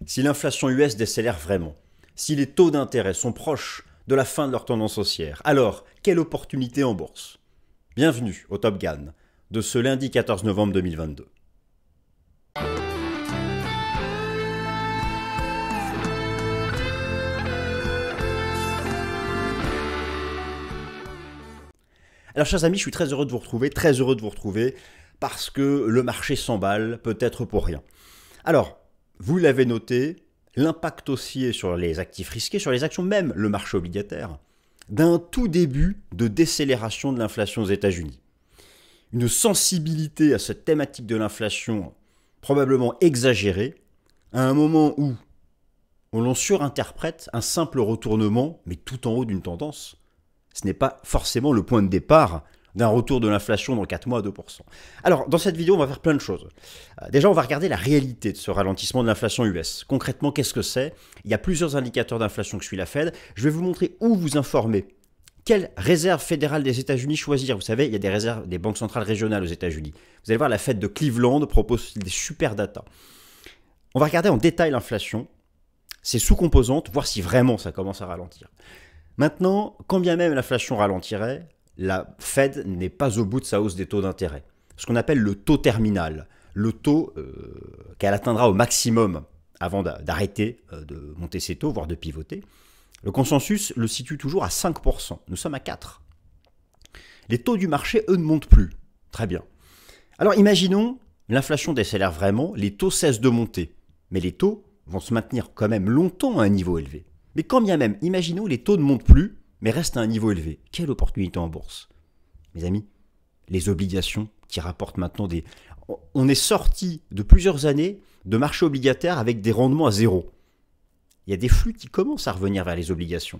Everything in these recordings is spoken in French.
Si l'inflation US décélère vraiment, si les taux d'intérêt sont proches de la fin de leur tendance haussière, alors quelle opportunité en bourse? Bienvenue au Top Gun de ce lundi 14 novembre 2022. Alors chers amis, je suis très heureux de vous retrouver, parce que le marché s'emballe peut-être pour rien. Alors, vous l'avez noté, l'impact haussier sur les actifs risqués, sur les actions, même le marché obligataire, d'un tout début de décélération de l'inflation aux États-Unis. Une sensibilité à cette thématique de l'inflation probablement exagérée, à un moment où on l'on surinterprète un simple retournement, mais tout en haut d'une tendance. Ce n'est pas forcément le point de départ d'un retour de l'inflation dans 4 mois à 2%. Alors, dans cette vidéo, on va faire plein de choses. Déjà, on va regarder la réalité de ce ralentissement de l'inflation US. Concrètement, qu'est-ce que c'est? Il y a plusieurs indicateurs d'inflation que suit la Fed. Je vais vous montrer où vous informer. Quelle réserve fédérale des États-Unis choisir? Vous savez, il y a des réserves des banques centrales régionales aux États-Unis. Vous allez voir, la Fed de Cleveland propose des super data. On va regarder en détail l'inflation, ses sous-composantes, voir si vraiment ça commence à ralentir. Maintenant, quand bien même l'inflation ralentirait, la Fed n'est pas au bout de sa hausse des taux d'intérêt. Ce qu'on appelle le taux terminal, le taux qu'elle atteindra au maximum avant d'arrêter de monter ses taux, voire de pivoter. Le consensus le situe toujours à 5%. Nous sommes à 4%. Les taux du marché, eux, ne montent plus. Très bien. Alors imaginons, l'inflation décélère vraiment, les taux cessent de monter. Mais les taux vont se maintenir quand même longtemps à un niveau élevé. Mais quand bien même, imaginons les taux ne montent plus, mais restent à un niveau élevé. Quelle opportunité en bourse? Mes amis, les obligations qui rapportent maintenant des... On est sorti de plusieurs années de marché obligataire avec des rendements à zéro. Il y a des flux qui commencent à revenir vers les obligations.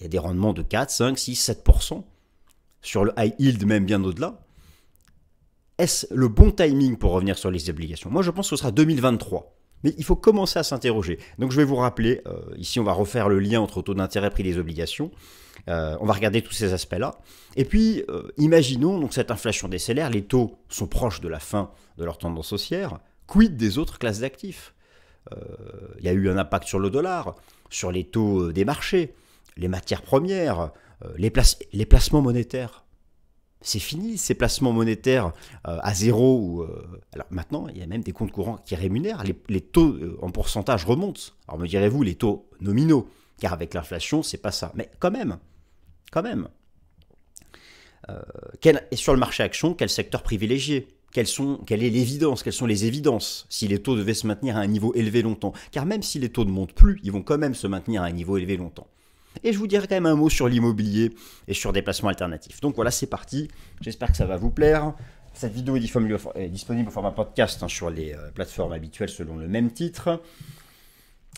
Il y a des rendements de 4, 5, 6, 7%. Sur le high yield, même bien au-delà. Est-ce le bon timing pour revenir sur les obligations? Moi, je pense que ce sera 2023. Mais il faut commencer à s'interroger. Donc je vais vous rappeler, ici on va refaire le lien entre taux d'intérêt, prix des obligations. On va regarder tous ces aspects-là. Et puis, imaginons donc cette inflation décélère, les taux sont proches de la fin de leur tendance haussière. Quid des autres classes d'actifs? Il y a eu un impact sur le dollar, sur les taux des marchés, les matières premières, les placements monétaires. C'est fini ces placements monétaires à zéro. Alors maintenant, il y a même des comptes courants qui rémunèrent. Les taux en pourcentage remontent. Alors me direz-vous, les taux nominaux, car avec l'inflation, c'est pas ça. Mais quand même. Et sur le marché action, quel secteur privilégié? Quelle est l'évidence? Quelles sont les évidences si les taux devaient se maintenir à un niveau élevé longtemps? Car même si les taux ne montent plus, ils vont quand même se maintenir à un niveau élevé longtemps. Et je vous dirai quand même un mot sur l'immobilier et sur des placements alternatifs. Donc voilà, c'est parti. J'espère que ça va vous plaire. Cette vidéo est disponible au format podcast sur les plateformes habituelles selon le même titre.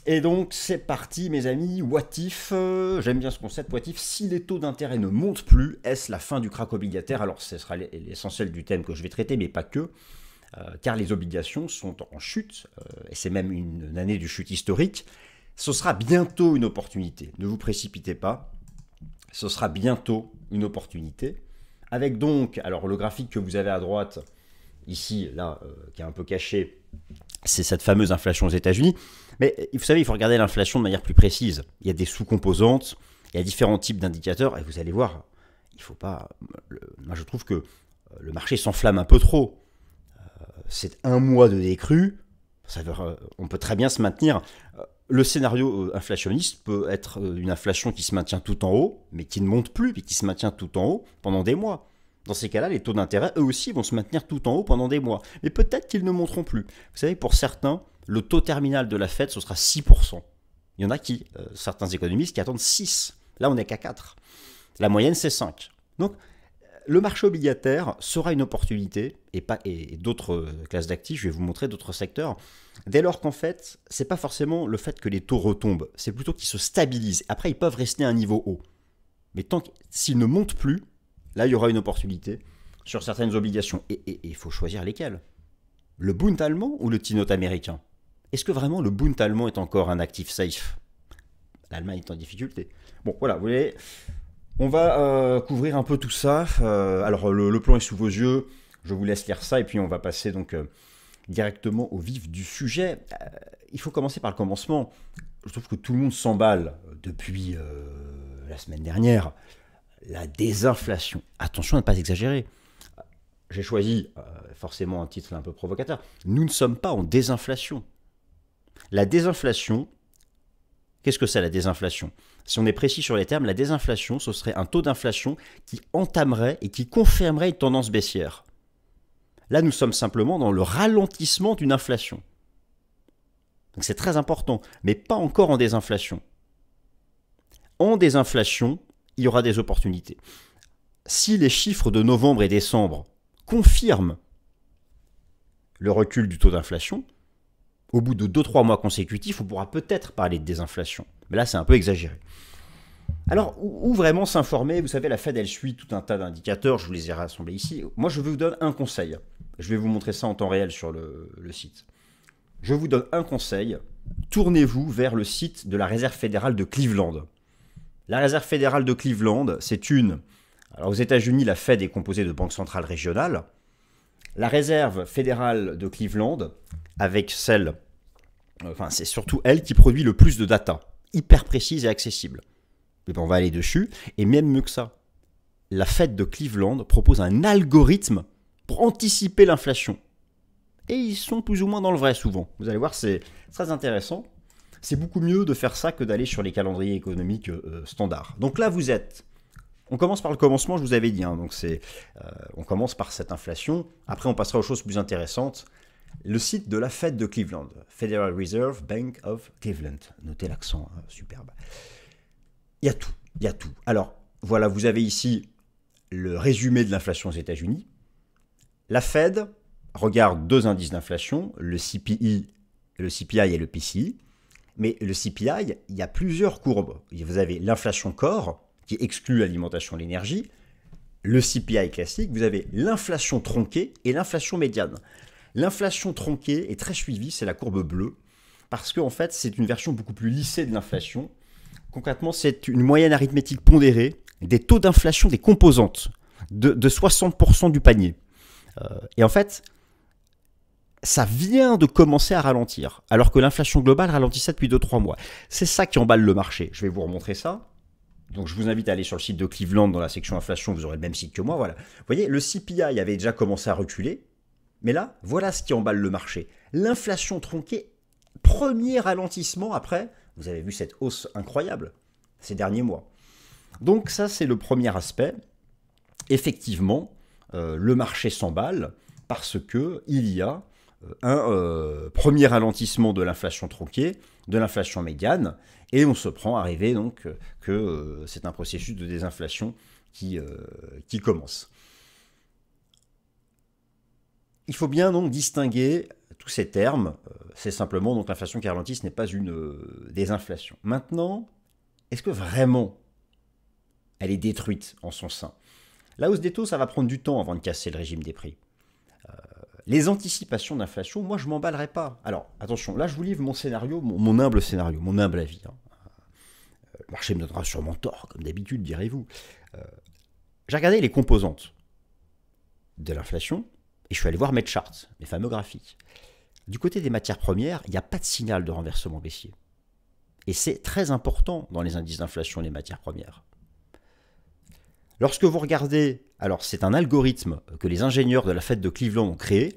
Et donc c'est parti mes amis. What if, j'aime bien ce concept, what if, si les taux d'intérêt ne montent plus, est-ce la fin du krach obligataire? Alors ce sera l'essentiel du thème que je vais traiter, mais pas que. Car les obligations sont en chute, et c'est même une année de chute historique. Ce sera bientôt une opportunité. Ne vous précipitez pas. Ce sera bientôt une opportunité. Avec donc, alors le graphique que vous avez à droite, ici, là, qui est un peu caché, c'est cette fameuse inflation aux États-Unis. Mais vous savez, il faut regarder l'inflation de manière plus précise. Il y a des sous-composantes, il y a différents types d'indicateurs, et vous allez voir, il faut pas... Moi, je trouve que le marché s'enflamme un peu trop. C'est un mois de décrue. On peut très bien se maintenir... Le scénario inflationniste peut être une inflation qui se maintient tout en haut, mais qui ne monte plus, puis qui se maintient tout en haut pendant des mois. Dans ces cas-là, les taux d'intérêt, eux aussi, vont se maintenir tout en haut pendant des mois. Mais peut-être qu'ils ne monteront plus. Vous savez, pour certains, le taux terminal de la Fed, ce sera 6%. Il y en a qui, certains économistes, qui attendent 6. Là, on n'est qu'à 4. La moyenne, c'est 5. Donc, le marché obligataire sera une opportunité, et d'autres classes d'actifs, je vais vous montrer d'autres secteurs, dès lors qu'en fait, ce n'est pas forcément le fait que les taux retombent, c'est plutôt qu'ils se stabilisent. Après, ils peuvent rester à un niveau haut. Mais s'ils ne montent plus, là, il y aura une opportunité sur certaines obligations. Et il faut choisir lesquelles. Le Bund allemand ou le T-note américain? Est-ce que vraiment le Bund allemand est encore un actif safe? L'Allemagne est en difficulté. Bon, voilà, vous voyez... On va couvrir un peu tout ça. Alors le plan est sous vos yeux. Je vous laisse lire ça et puis on va passer donc directement au vif du sujet, il faut commencer par le commencement. Je trouve que tout le monde s'emballe depuis la semaine dernière. La désinflation. Attention à ne pas exagérer. J'ai choisi forcément un titre un peu provocateur. Nous ne sommes pas en désinflation. La désinflation, qu'est-ce que c'est la désinflation? Si on est précis sur les termes, la désinflation, ce serait un taux d'inflation qui entamerait et qui confirmerait une tendance baissière. Là, nous sommes simplement dans le ralentissement d'une inflation. Donc c'est très important, mais pas encore en désinflation. En désinflation, il y aura des opportunités. Si les chiffres de novembre et décembre confirment le recul du taux d'inflation, au bout de 2-3 mois consécutifs, on pourra peut-être parler de désinflation. Mais là, c'est un peu exagéré. Alors, où vraiment s'informer? Vous savez, la Fed, elle suit tout un tas d'indicateurs, je vous les ai rassemblés ici. Moi, je vous donne un conseil. Je vais vous montrer ça en temps réel sur le site. Je vous donne un conseil. Tournez-vous vers le site de la Réserve fédérale de Cleveland. La Réserve fédérale de Cleveland, c'est une... Alors, aux États-Unis, la Fed est composée de banques centrales régionales. La Réserve fédérale de Cleveland, avec celle... Enfin, c'est surtout elle qui produit le plus de data, hyper précise et accessible. Mais bon, on va aller dessus. Et même mieux que ça, la Fed de Cleveland propose un algorithme pour anticiper l'inflation. Et ils sont plus ou moins dans le vrai souvent. Vous allez voir, c'est très intéressant. C'est beaucoup mieux de faire ça que d'aller sur les calendriers économiques standards. Donc là, vous êtes... On commence par le commencement, je vous avais dit. Hein, donc on commence par cette inflation. Après, on passera aux choses plus intéressantes. Le site de la Fed de Cleveland. Federal Reserve Bank of Cleveland. Notez l'accent, hein, superbe. Il y a tout. Alors, voilà, vous avez ici le résumé de l'inflation aux États-Unis. La Fed regarde deux indices d'inflation, le CPI et le PCI. Mais le CPI, il y a plusieurs courbes. Vous avez l'inflation core, qui exclut l'alimentation et l'énergie. Le CPI classique, vous avez l'inflation tronquée et l'inflation médiane. L'inflation tronquée est très suivie, c'est la courbe bleue, parce qu'en fait, c'est une version beaucoup plus lissée de l'inflation. Concrètement, c'est une moyenne arithmétique pondérée des taux d'inflation des composantes de 60% du panier. Et en fait, ça vient de commencer à ralentir, alors que l'inflation globale ralentissait depuis 2-3 mois. C'est ça qui emballe le marché. Je vais vous remontrer ça. Donc, je vous invite à aller sur le site de Cleveland, dans la section inflation, vous aurez le même site que moi. Voilà. Vous voyez, le CPI avait déjà commencé à reculer, mais là, voilà ce qui emballe le marché. L'inflation tronquée, premier ralentissement après... Vous avez vu cette hausse incroyable ces derniers mois. Donc ça, c'est le premier aspect. Effectivement, le marché s'emballe parce qu'il y a un premier ralentissement de l'inflation tronquée, de l'inflation médiane, et on se prend à rêver donc que c'est un processus de désinflation qui commence. Il faut bien donc distinguer tous ces termes. C'est simplement donc l'inflation qui ralentit, ce n'est pas une désinflation. Maintenant, est-ce que vraiment elle est détruite en son sein? La hausse des taux, ça va prendre du temps avant de casser le régime des prix. Les anticipations d'inflation, moi je ne m'emballerai pas. Alors attention, là je vous livre mon scénario, mon humble scénario, mon humble avis. Hein. Le marché me donnera sûrement tort, comme d'habitude, direz-vous. J'ai regardé les composantes de l'inflation et je suis allé voir mes charts, mes fameux graphiques. Du côté des matières premières, il n'y a pas de signal de renversement baissier. Et c'est très important dans les indices d'inflation, les matières premières. Lorsque vous regardez, alors c'est un algorithme que les ingénieurs de la Fed de Cleveland ont créé,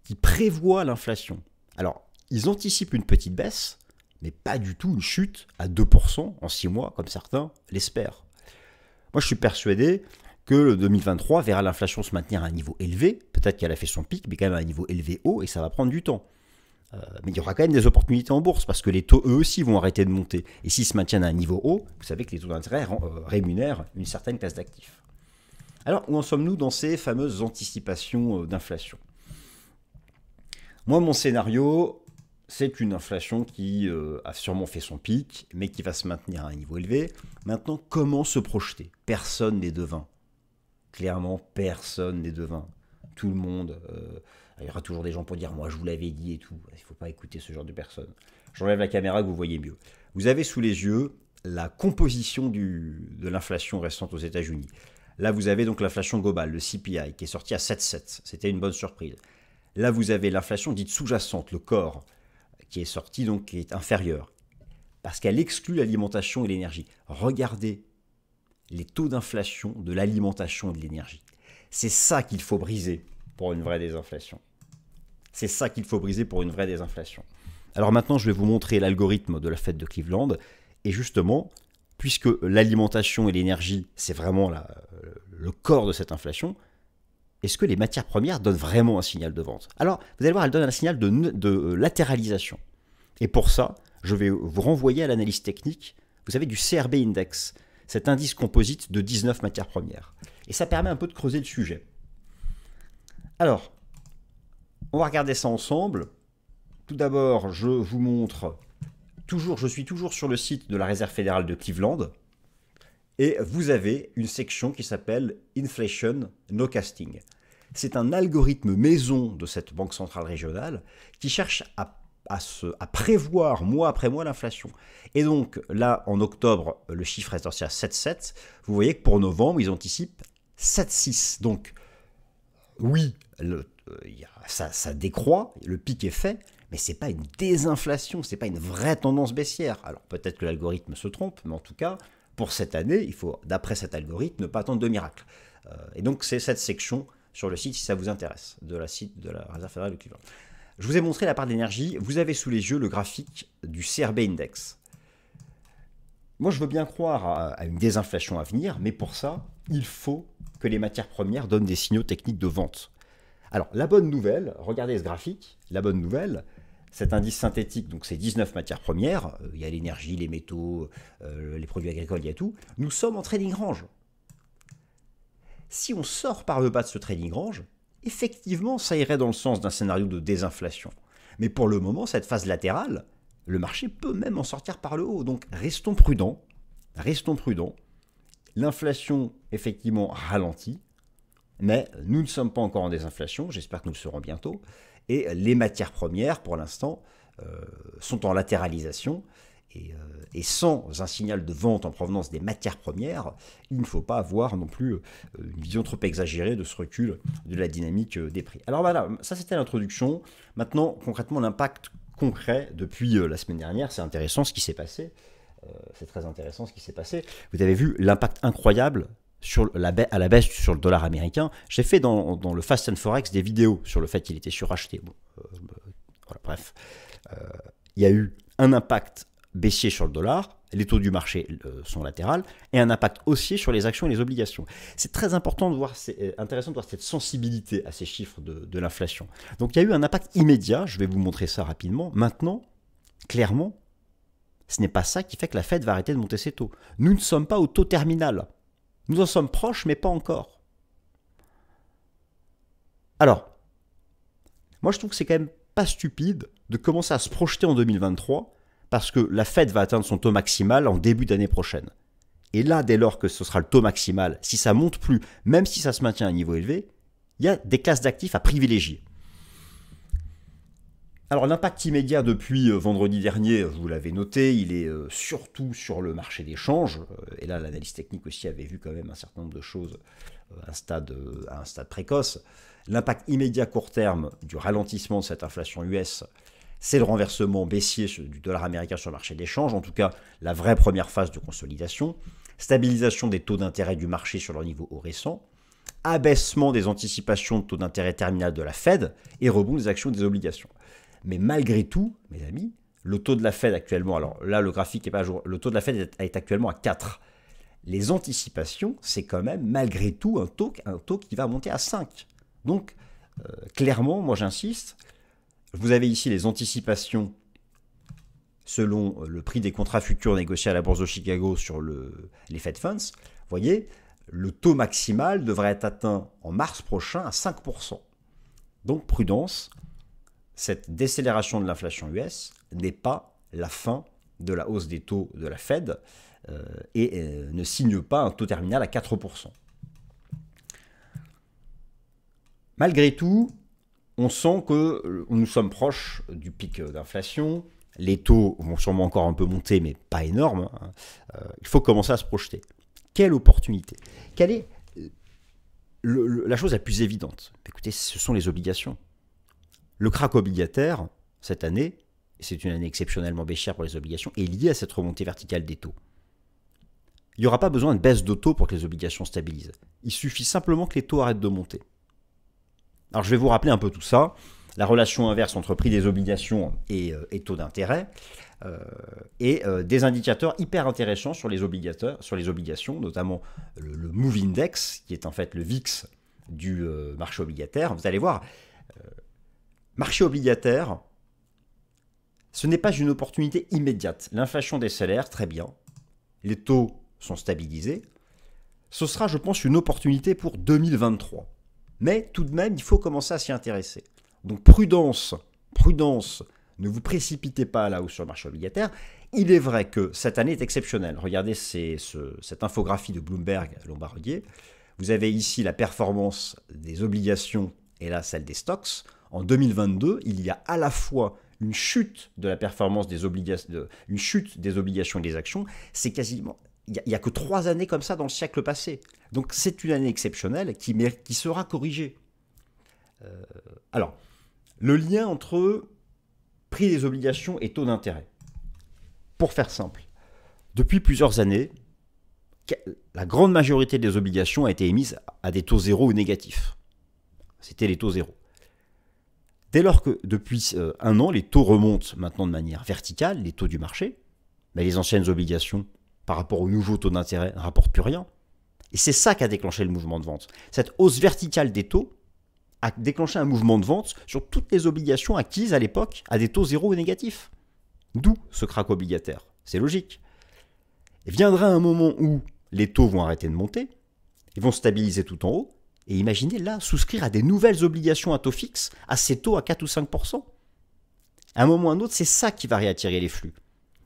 qui prévoit l'inflation. Alors, ils anticipent une petite baisse, mais pas du tout une chute à 2% en 6 mois, comme certains l'espèrent. Moi, je suis persuadé que le 2023 verra l'inflation se maintenir à un niveau élevé. Peut-être qu'elle a fait son pic, mais quand même à un niveau élevé haut, et ça va prendre du temps. Mais il y aura quand même des opportunités en bourse, parce que les taux, eux aussi, vont arrêter de monter. Et s'ils se maintiennent à un niveau haut, vous savez que les taux d'intérêt rémunèrent une certaine classe d'actifs. Alors, où en sommes-nous dans ces fameuses anticipations d'inflation? Moi, mon scénario, c'est une inflation qui a sûrement fait son pic, mais qui va se maintenir à un niveau élevé. Maintenant, comment se projeter? Personne n'est devin. Clairement, personne n'est devin. Tout le monde... il y aura toujours des gens pour dire « moi, je vous l'avais dit » et tout. Il ne faut pas écouter ce genre de personnes. J'enlève la caméra que vous voyez mieux. Vous avez sous les yeux la composition de l'inflation restante aux États-Unis. Là, vous avez donc l'inflation globale, le CPI, qui est sorti à 7,7. C'était une bonne surprise. Là, vous avez l'inflation dite sous-jacente, le corps, qui est sorti, donc qui est inférieur, parce qu'elle exclut l'alimentation et l'énergie. Regardez les taux d'inflation de l'alimentation et de l'énergie. C'est ça qu'il faut briser pour une vraie désinflation. C'est ça qu'il faut briser pour une vraie désinflation. Alors maintenant, je vais vous montrer l'algorithme de la Fed de Cleveland. Et justement, puisque l'alimentation et l'énergie, c'est vraiment le corps de cette inflation, est-ce que les matières premières donnent vraiment un signal de vente? Alors, vous allez voir, elles donnent un signal de latéralisation. Et pour ça, je vais vous renvoyer à l'analyse technique, vous savez, du CRB Index, cet indice composite de 19 matières premières. Et ça permet un peu de creuser le sujet. Alors, on va regarder ça ensemble. Tout d'abord, je vous montre, je suis toujours sur le site de la Réserve fédérale de Cleveland, et vous avez une section qui s'appelle Inflation Nowcasting. C'est un algorithme maison de cette banque centrale régionale qui cherche à prévoir mois après mois l'inflation. Et donc là, en octobre, le chiffre est sorti à 7,7. Vous voyez que pour novembre, ils anticipent 7,6. Donc oui, ça décroît, le pic est fait, mais ce n'est pas une désinflation, ce n'est pas une vraie tendance baissière. Alors peut-être que l'algorithme se trompe, mais en tout cas, pour cette année, il faut, d'après cet algorithme, ne pas attendre de miracle. Et donc c'est cette section sur le site, si ça vous intéresse, de la site de la Réserve fédérale de Cleveland. Je vous ai montré la part d'énergie, vous avez sous les yeux le graphique du CRB Index. Moi, je veux bien croire à une désinflation à venir, mais pour ça, il faut que les matières premières donnent des signaux techniques de vente. Alors, la bonne nouvelle, regardez ce graphique, la bonne nouvelle, cet indice synthétique, donc c'est 19 matières premières, il y a l'énergie, les métaux, les produits agricoles, il y a tout, nous sommes en trading range. Si on sort par le bas de ce trading range, effectivement, ça irait dans le sens d'un scénario de désinflation. Mais pour le moment, cette phase latérale, le marché peut même en sortir par le haut. Donc restons prudents, restons prudents. L'inflation, effectivement, ralentit, mais nous ne sommes pas encore en désinflation, j'espère que nous le serons bientôt. Et les matières premières, pour l'instant, sont en latéralisation. Et sans un signal de vente en provenance des matières premières, il ne faut pas avoir non plus une vision trop exagérée de ce recul de la dynamique des prix. Alors voilà, ça c'était l'introduction. Maintenant, concrètement, l'impact concret depuis la semaine dernière, c'est intéressant ce qui s'est passé. C'est très intéressant ce qui s'est passé. Vous avez vu l'impact incroyable à la baisse sur le dollar américain. J'ai fait dans le Fast and Forex des vidéos sur le fait qu'il était suracheté. Bon, voilà, bref, il y a eu un impact baissier sur le dollar, les taux du marché sont latérales, et un impact haussier sur les actions et les obligations. C'est très important de voir, c'est intéressant de voir cette sensibilité à ces chiffres de l'inflation. Donc il y a eu un impact immédiat, je vais vous montrer ça rapidement. Maintenant, clairement, ce n'est pas ça qui fait que la Fed va arrêter de monter ses taux. Nous ne sommes pas au taux terminal. Nous en sommes proches, mais pas encore. Alors, moi je trouve que c'est quand même pas stupide de commencer à se projeter en 2023 parce que la Fed va atteindre son taux maximal en début d'année prochaine. Et là, dès lors que ce sera le taux maximal, si ça ne monte plus, même si ça se maintient à un niveau élevé, il y a des classes d'actifs à privilégier. Alors l'impact immédiat depuis vendredi dernier, vous l'avez noté, il est surtout sur le marché des changes. Et là, l'analyse technique aussi avait vu quand même un certain nombre de choses à un stade précoce. L'impact immédiat court terme du ralentissement de cette inflation US, c'est le renversement baissier du dollar américain sur le marché des changes, en tout cas la vraie première phase de consolidation, stabilisation des taux d'intérêt du marché sur leur niveau haut récent, abaissement des anticipations de taux d'intérêt terminal de la Fed et rebond des actions et des obligations. Mais malgré tout, mes amis, le taux de la Fed actuellement, alors là le graphique n'est pas à jour, le taux de la Fed est actuellement à 4. Les anticipations, c'est quand même malgré tout un taux qui va monter à 5. Donc clairement, moi j'insiste, vous avez ici les anticipations selon le prix des contrats futurs négociés à la Bourse de Chicago sur les Fed Funds. Vous voyez, le taux maximal devrait être atteint en mars prochain à 5%. Donc prudence, cette décélération de l'inflation US n'est pas la fin de la hausse des taux de la Fed et ne signe pas un taux terminal à 4%. Malgré tout, on sent que nous sommes proches du pic d'inflation. Les taux vont sûrement encore un peu monter, mais pas énorme. Il faut commencer à se projeter. Quelle opportunité? Quelle est la chose la plus évidente? Écoutez, ce sont les obligations. Le krach obligataire, cette année, c'est une année exceptionnellement baissière pour les obligations, est liée à cette remontée verticale des taux. Il n'y aura pas besoin de baisse de taux pour que les obligations stabilisent. Il suffit simplement que les taux arrêtent de monter. Alors je vais vous rappeler un peu tout ça. La relation inverse entre prix des obligations et taux d'intérêt, et des indicateurs hyper intéressants sur les obligations, notamment le Move Index, qui est en fait le VIX du marché obligataire. Vous allez voir, marché obligataire, ce n'est pas une opportunité immédiate. L'inflation des salaires, très bien. Les taux sont stabilisés. Ce sera, je pense, une opportunité pour 2023. Mais tout de même, il faut commencer à s'y intéresser. Donc prudence, ne vous précipitez pas à la hausse sur le marché obligataire. Il est vrai que cette année est exceptionnelle. Regardez cette infographie de Bloomberg Lombardier. Vous avez ici la performance des obligations et là celle des stocks. En 2022, il y a à la fois une chute de la performance des obligations, une chute des obligations et des actions. C'est quasiment... Il n'y a que 3 années comme ça dans le siècle passé. Donc c'est une année exceptionnelle qui sera corrigée. Alors, le lien entre prix des obligations et taux d'intérêt. Pour faire simple, depuis plusieurs années, la grande majorité des obligations a été émise à des taux zéro ou négatifs. C'était les taux zéro. Dès lors que depuis un an, les taux remontent maintenant de manière verticale, les taux du marché, mais les anciennes obligations, par rapport aux nouveaux taux d'intérêt, ne rapportent plus rien. Et c'est ça qui a déclenché le mouvement de vente. Cette hausse verticale des taux a déclenché un mouvement de vente sur toutes les obligations acquises à l'époque à des taux zéro ou négatifs. D'où ce krach obligataire. C'est logique. Et viendra un moment où les taux vont arrêter de monter, ils vont stabiliser tout en haut, et imaginez là, souscrire à des nouvelles obligations à taux fixe, à ces taux à 4 ou 5%. À un moment ou à un autre, c'est ça qui va réattirer les flux.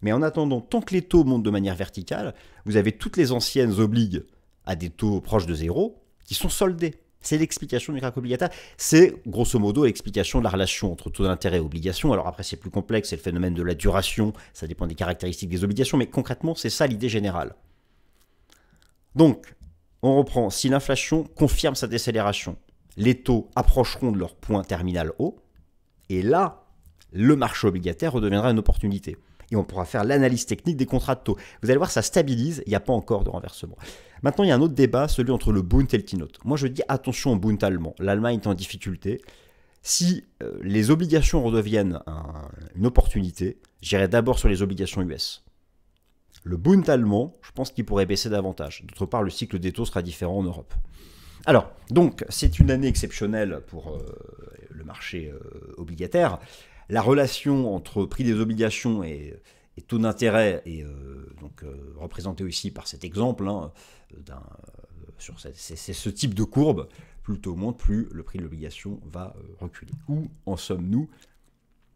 Mais en attendant, tant que les taux montent de manière verticale, vous avez toutes les anciennes obligues à des taux proches de zéro qui sont soldées. C'est l'explication du krach obligataire. C'est grosso modo l'explication de la relation entre taux d'intérêt et obligations. Alors après, c'est plus complexe, c'est le phénomène de la duration, ça dépend des caractéristiques des obligations, mais concrètement, c'est ça l'idée générale. Donc, on reprend. Si l'inflation confirme sa décélération, les taux approcheront de leur point terminal haut, et là, le marché obligataire redeviendra une opportunité. Et on pourra faire l'analyse technique des contrats de taux. Vous allez voir, ça stabilise, il n'y a pas encore de renversement. Maintenant, il y a un autre débat, celui entre le Bund et le T-Note. Moi, je dis attention au Bund allemand. L'Allemagne est en difficulté. Si les obligations redeviennent une opportunité, j'irai d'abord sur les obligations US. Le Bund allemand, je pense qu'il pourrait baisser davantage. D'autre part, le cycle des taux sera différent en Europe. Alors, donc, c'est une année exceptionnelle pour le marché obligataire. La relation entre prix des obligations et taux d'intérêt est représentée aussi par cet exemple. C'est ce type de courbe. Plus le taux monte, plus le prix de l'obligation va reculer. Où en sommes-nous?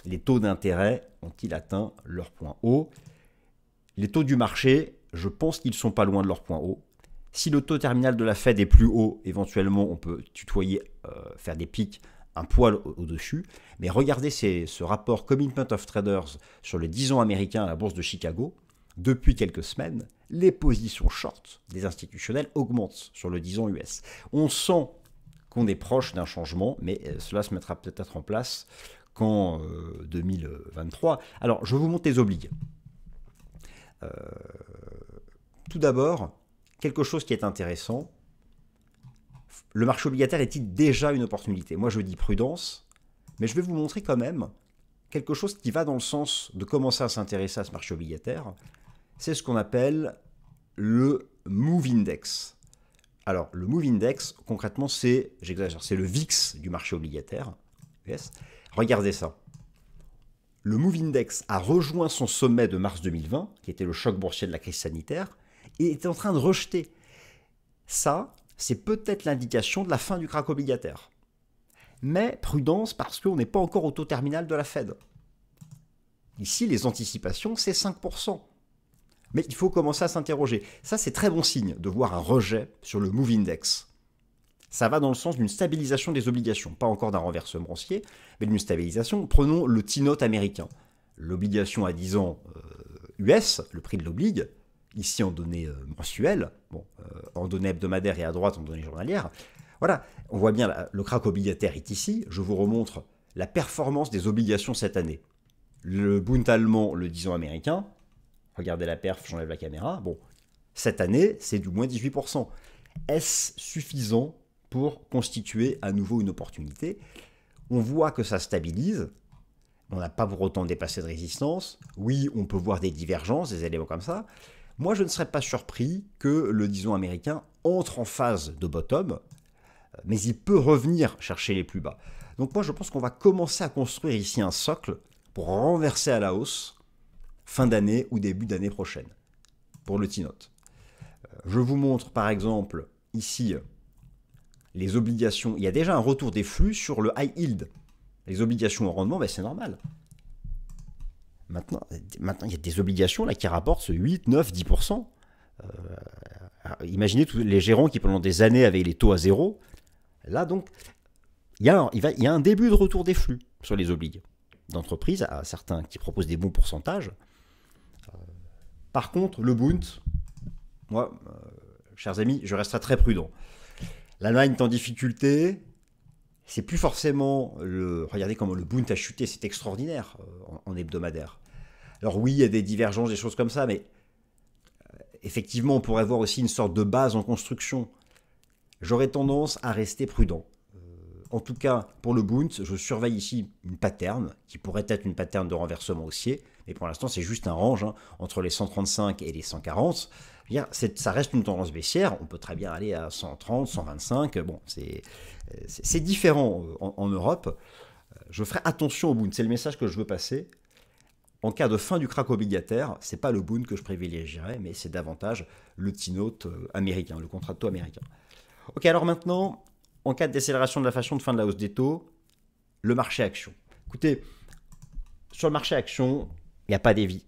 Les taux d'intérêt ont-ils atteint leur point haut? Les taux du marché, je pense qu'ils ne sont pas loin de leur point haut. Si le taux terminal de la Fed est plus haut, éventuellement on peut tutoyer, faire des pics un poil au-dessus. Mais regardez ce rapport Commitment of Traders sur le 10 ans américain à la bourse de Chicago. Depuis quelques semaines, les positions short des institutionnels augmentent sur le 10 ans US. On sent qu'on est proche d'un changement, mais cela se mettra peut-être en place qu'en 2023. Alors, je vous montre les obligues. Tout d'abord, quelque chose qui est intéressant. Le marché obligataire est-il déjà une opportunité? Moi, je dis prudence, mais je vais vous montrer quand même quelque chose qui va dans le sens de commencer à s'intéresser à ce marché obligataire. C'est ce qu'on appelle le Move Index. Alors, le Move Index, concrètement, j'exagère, c'est le VIX du marché obligataire. Yes. Regardez ça. Le Move Index a rejoint son sommet de mars 2020, qui était le choc boursier de la crise sanitaire, et est en train de rejeter. Ça, c'est peut-être l'indication de la fin du krach obligataire. Mais prudence parce qu'on n'est pas encore au taux terminal de la Fed. Ici, les anticipations, c'est 5%. Mais il faut commencer à s'interroger. Ça, c'est très bon signe de voir un rejet sur le Move Index. Ça va dans le sens d'une stabilisation des obligations. Pas encore d'un renversement haussier, mais d'une stabilisation. Prenons le T-Note américain. L'obligation à 10 ans US, le prix de l'obligue, ici en données mensuelles, en données hebdomadaires et à droite en données journalières. Voilà, on voit bien le krach obligataire est ici. Je vous remontre la performance des obligations cette année. Le Bund allemand, le 10 ans américain, regardez la perf, j'enlève la caméra, bon, cette année, c'est du moins 18%. Est-ce suffisant pour constituer à nouveau une opportunité? On voit que ça stabilise, on n'a pas pour autant dépassé de résistance. Oui, on peut voir des divergences, des éléments comme ça. Moi, je ne serais pas surpris que le 10 ans américain entre en phase de bottom, mais il peut revenir chercher les plus bas. Donc moi, je pense qu'on va commencer à construire ici un socle pour renverser à la hausse fin d'année ou début d'année prochaine pour le T-Note. Je vous montre par exemple ici les obligations. Il y a déjà un retour des flux sur le high yield. Les obligations au rendement, ben c'est normal. Maintenant, il y a des obligations là, qui rapportent 8, 9, 10%. Imaginez tous les gérants qui pendant des années avaient les taux à zéro. Là donc, il y a un début de retour des flux sur les obliges d'entreprises, à certains qui proposent des bons pourcentages. Par contre, le Bund, moi, chers amis, je resterai très prudent. L'Allemagne est en difficulté. C'est plus forcément le... Regardez comment le Bund a chuté, c'est extraordinaire en hebdomadaire. Alors oui, il y a des divergences, des choses comme ça, mais effectivement, on pourrait voir aussi une sorte de base en construction. J'aurais tendance à rester prudent. En tout cas, pour le Bund, je surveille ici une pattern, qui pourrait être une pattern de renversement haussier, mais pour l'instant, c'est juste un range entre les 135 et les 140. Ça reste une tendance baissière, on peut très bien aller à 130, 125, bon, c'est différent en Europe. Je ferai attention au Bund, c'est le message que je veux passer. En cas de fin du crack obligataire, c'est pas le Bund que je privilégierais, mais c'est davantage le T-Note américain, le contrat de taux américain. Ok, alors maintenant, en cas de décélération de l'inflation, de fin de la hausse des taux, le marché action. Écoutez, sur le marché action, il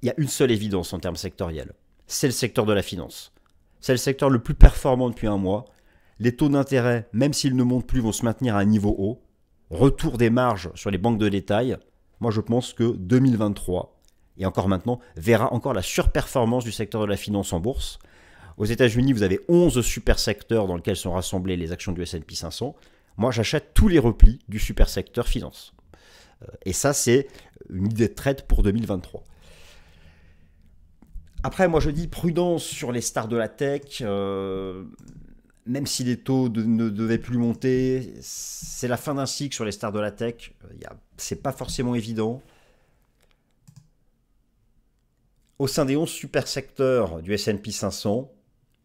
y a une seule évidence en termes sectoriels. C'est le secteur de la finance. C'est le secteur le plus performant depuis un mois. Les taux d'intérêt, même s'ils ne montent plus, vont se maintenir à un niveau haut. Retour des marges sur les banques de détail. Moi, je pense que 2023, et encore maintenant, verra encore la surperformance du secteur de la finance en bourse. Aux États-Unis, vous avez 11 super secteurs dans lesquels sont rassemblées les actions du S&P 500. Moi, j'achète tous les replis du super secteur finance. Et ça, c'est une idée de trade pour 2023. Après, moi, je dis prudence sur les stars de la tech. Même si les taux ne devaient plus monter, c'est la fin d'un cycle sur les stars de la tech. C'est pas forcément évident. Au sein des 11 super secteurs du S&P 500,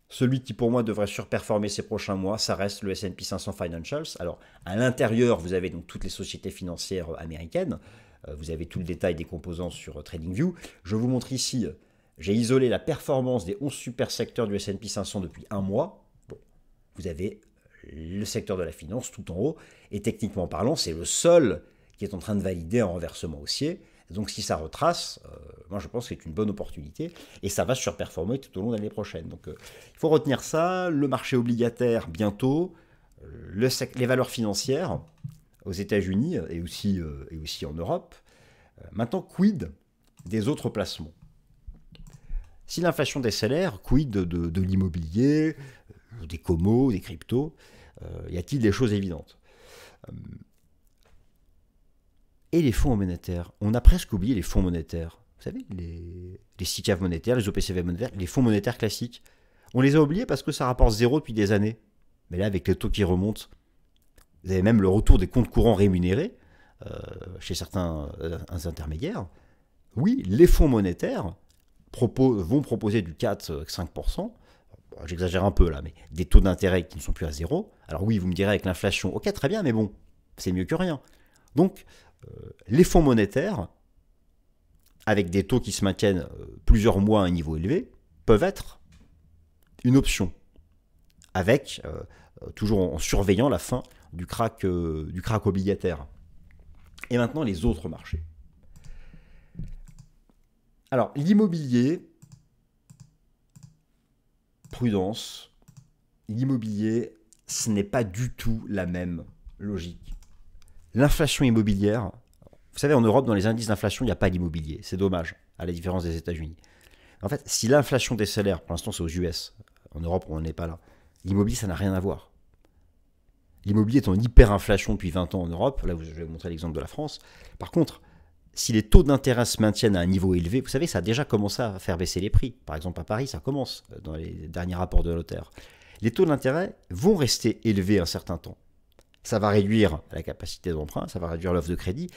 celui qui pour moi devrait surperformer ces prochains mois, ça reste le S&P 500 Financials. Alors à l'intérieur, vous avez donc toutes les sociétés financières américaines. Vous avez tout le détail des composants sur TradingView. Je vous montre ici, j'ai isolé la performance des 11 super secteurs du S&P 500 depuis un mois. Bon, vous avez le secteur de la finance tout en haut. Et techniquement parlant, c'est le seul qui est en train de valider un renversement haussier. Donc si ça retrace, moi je pense que c'est une bonne opportunité et ça va surperformer tout au long de l'année prochaine. Donc il faut retenir ça, le marché obligataire bientôt, les valeurs financières aux États-Unis et aussi en Europe. Maintenant, quid des autres placements? Si l'inflation décélère, quid de l'immobilier, des comos, des cryptos? Y a-t-il des choses évidentes? Et les fonds monétaires. On a presque oublié les fonds monétaires. Vous savez, les SICAV monétaires, les OPCV monétaires, les fonds monétaires classiques. On les a oubliés parce que ça rapporte zéro depuis des années. Mais là, avec les taux qui remontent, vous avez même le retour des comptes courants rémunérés chez certains intermédiaires. Oui, les fonds monétaires vont proposer du 4-5%. J'exagère un peu là, mais des taux d'intérêt qui ne sont plus à zéro. Alors oui, vous me direz avec l'inflation, ok, très bien, mais bon, c'est mieux que rien. Donc, les fonds monétaires, avec des taux qui se maintiennent plusieurs mois à un niveau élevé, peuvent être une option, avec toujours en surveillant la fin du crack obligataire. Et maintenant, les autres marchés. Alors, l'immobilier, prudence, l'immobilier, ce n'est pas du tout la même logique. L'inflation immobilière, vous savez, en Europe, dans les indices d'inflation, il n'y a pas d'immobilier. C'est dommage, à la différence des États-Unis. En fait, si l'inflation décélère, pour l'instant c'est aux US, en Europe on n'en est pas là, l'immobilier ça n'a rien à voir. L'immobilier est en hyperinflation depuis 20 ans en Europe. Là, je vais vous montrer l'exemple de la France. Par contre, si les taux d'intérêt se maintiennent à un niveau élevé, vous savez, ça a déjà commencé à faire baisser les prix. Par exemple, à Paris, ça commence dans les derniers rapports de notaire. Les taux d'intérêt vont rester élevés un certain temps. Ça va réduire la capacité d'emprunt, ça va réduire l'offre de crédit.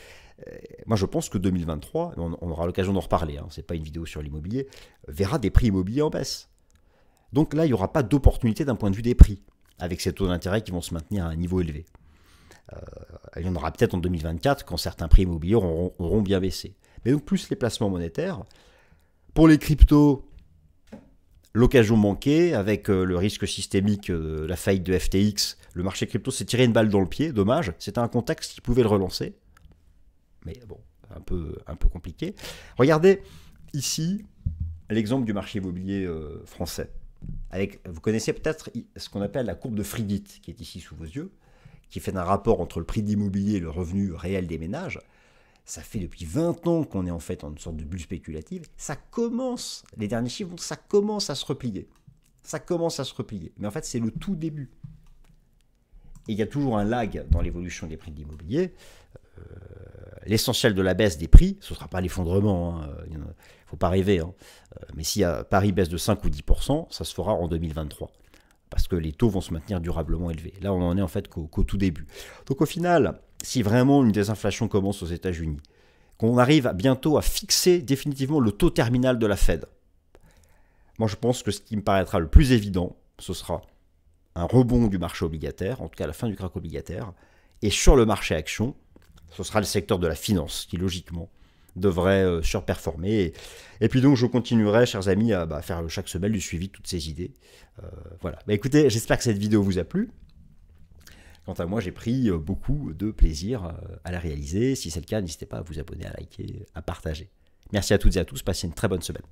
Moi, je pense que 2023, on aura l'occasion d'en reparler, ce n'est pas une vidéo sur l'immobilier, verra des prix immobiliers en baisse. Donc là, il n'y aura pas d'opportunité d'un point de vue des prix, avec ces taux d'intérêt qui vont se maintenir à un niveau élevé. Il y en aura peut-être en 2024, quand certains prix immobiliers auront bien baissé. Mais donc, plus les placements monétaires. Pour les cryptos, l'occasion manquée, avec le risque systémique, la faillite de FTX, le marché crypto s'est tiré une balle dans le pied, dommage. C'était un contexte qui pouvait le relancer. Mais bon, un peu compliqué. Regardez ici l'exemple du marché immobilier français. Vous connaissez peut-être ce qu'on appelle la courbe de Friedit, qui est ici sous vos yeux, qui fait un rapport entre le prix de l'immobilier et le revenu réel des ménages. Ça fait depuis 20 ans qu'on est en fait en une sorte de bulle spéculative. Ça commence, les derniers chiffres, ça commence à se replier. Ça commence à se replier. Mais en fait, c'est le tout début. Et il y a toujours un lag dans l'évolution des prix de l'immobilier. L'essentiel de la baisse des prix, ce ne sera pas l'effondrement, il ne faut pas rêver. Mais si Paris baisse de 5 ou 10%, ça se fera en 2023. Parce que les taux vont se maintenir durablement élevés. Là, on en est en fait qu'au tout début. Donc au final, si vraiment une désinflation commence aux États-Unis, qu'on arrive bientôt à fixer définitivement le taux terminal de la Fed, moi je pense que ce qui me paraîtra le plus évident, ce sera un rebond du marché obligataire, en tout cas la fin du krach obligataire, et sur le marché action, ce sera le secteur de la finance qui logiquement devrait surperformer. Et puis donc je continuerai, chers amis, à faire chaque semaine du suivi de toutes ces idées. Voilà. Écoutez, j'espère que cette vidéo vous a plu. Quant à moi, j'ai pris beaucoup de plaisir à la réaliser. Si c'est le cas, n'hésitez pas à vous abonner, à liker, à partager. Merci à toutes et à tous. Passez une très bonne semaine.